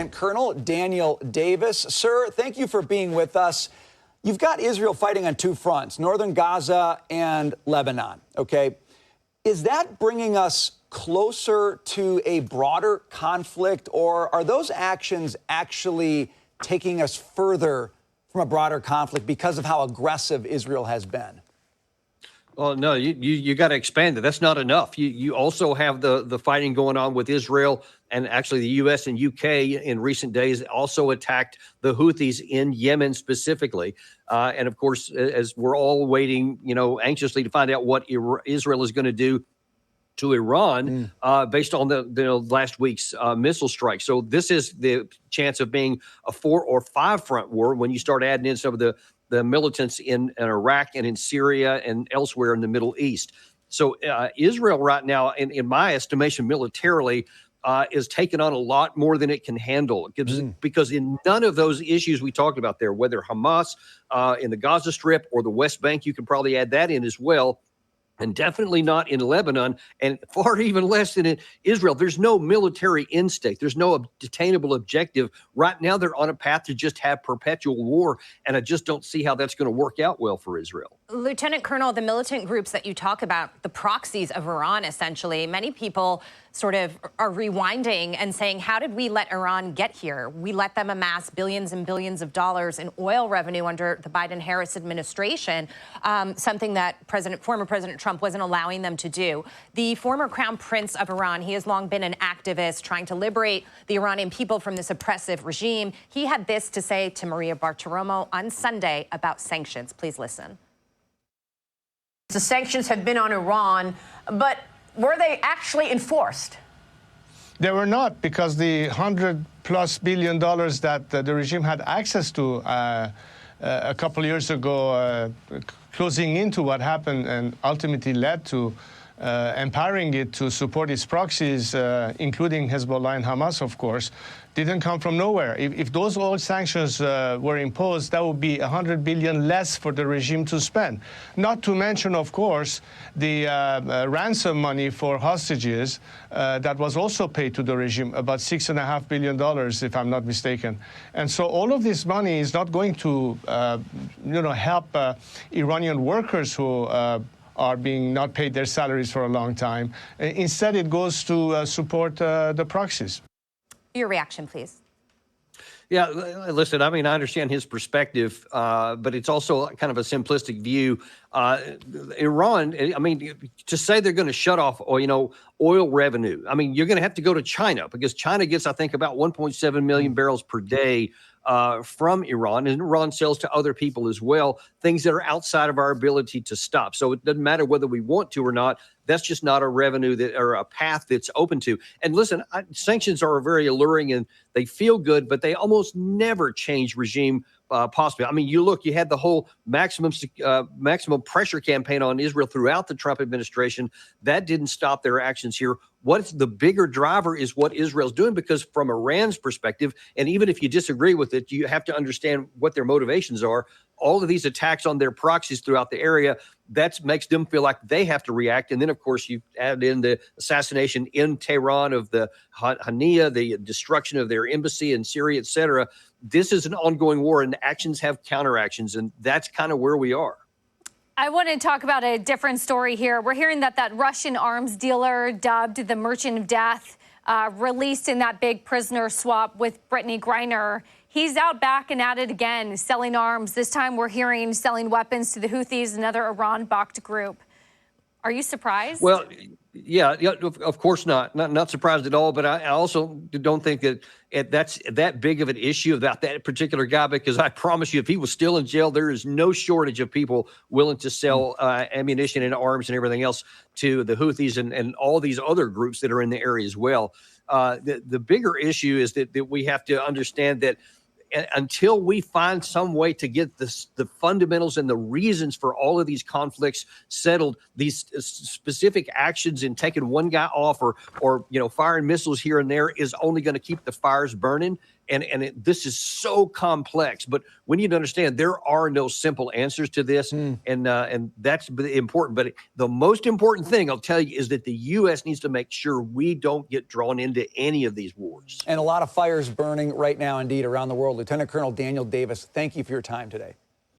Lieutenant Colonel Daniel Davis. Sir, thank you for being with us. You've got Israel fighting on two fronts, northern Gaza and Lebanon, okay? Is that bringing us closer to a broader conflict, or are those actions actually taking us further from a broader conflict because of how aggressive Israel has been? Well, no, you got to expand it. That's not enough. You also have the fighting going on with Israel, and actually the U.S. and U.K. in recent days also attacked the Houthis in Yemen specifically. And of course, as we're all waiting, anxiously to find out what Israel is going to do to Iran based on the last week's missile strike. So this is the chance of being a 4 or 5 front war when you start adding in some of the militants in Iraq and in Syria and elsewhere in the Middle East. So Israel right now, in my estimation, militarily, is taking on a lot more than it can handle. Because in none of those issues we talked about there, whether Hamas in the Gaza Strip or the West Bank, you can probably add that in as well, and definitely not in Lebanon, and far even less than in Israel. There's no military instinct. There's no attainable objective. Right now, they're on a path to just have perpetual war, and I just don't see how that's going to work out well for Israel. Lieutenant Colonel, the militant groups that you talk about, the proxies of Iran, essentially, many people sort of are rewinding and saying, how did we let Iran get here? We let them amass billions and billions of dollars in oil revenue under the Biden-Harris administration, something that former President Trump wasn't allowing them to do. The former crown prince of Iran, he has long been an activist trying to liberate the Iranian people from this oppressive regime. He had this to say to Maria Bartiromo on Sunday about sanctions. Please listen. The sanctions have been on Iran, but were they actually enforced? They were not, because the $100+ billion that the regime had access to a couple years ago, closing into what happened and ultimately led to empowering it to support its proxies, including Hezbollah and Hamas, of course, didn't come from nowhere. If those oil sanctions were imposed, that would be $100 billion less for the regime to spend. Not to mention, of course, the ransom money for hostages that was also paid to the regime, about $6.5 billion, if I'm not mistaken. And so all of this money is not going to, help Iranian workers who are being not paid their salaries for a long time. Instead, it goes to support the proxies. Your reaction, please. Yeah, listen, I mean, I understand his perspective, but it's also kind of a simplistic view. Iran, I mean, to say they're going to shut off, oil revenue, I mean, you're going to have to go to China, because China gets, I think, about 1.7 million barrels per day from Iran, and Iran sells to other people as well, things that are outside of our ability to stop. So it doesn't matter whether we want to or not. That's just not a revenue or a path that's open to. And listen, sanctions are very alluring and they feel good, but they almost never change regime possibly. I mean, you had the whole maximum pressure campaign on Israel throughout the Trump administration. That didn't stop their actions here. What's the bigger driver is what Israel's doing, because from Iran's perspective, and even if you disagree with it, you have to understand what their motivations are. All of these attacks on their proxies throughout the area, that makes them feel like they have to react. And then, of course, you add in the assassination in Tehran of the Hania, the destruction of their embassy in Syria, et cetera. This is an ongoing war, and actions have counteractions, and that's kind of where we are. I want to talk about a different story here. We're hearing that Russian arms dealer, dubbed the Merchant of Death, released in that big prisoner swap with Brittany Griner. He's out back and at it again, selling arms. This time we're hearing selling weapons to the Houthis, another Iran-backed group. Are you surprised? Well, yeah, of course not. Not surprised at all. But I also don't think that that's that big of an issue about that particular guy, because I promise you, if he was still in jail, there is no shortage of people willing to sell ammunition and arms and everything else to the Houthis and all these other groups that are in the area as well. The bigger issue is that we have to understand that until we find some way to get the fundamentals and the reasons for all of these conflicts settled, these specific actions in taking one guy off or firing missiles here and there is only going to keep the fires burning. And this is so complex, but we need to understand there are no simple answers to this, and that's important. But the most important thing I'll tell you is that the U.S. needs to make sure we don't get drawn into any of these wars. And a lot of fires burning right now, indeed, around the world. Lieutenant Colonel Daniel Davis, thank you for your time today.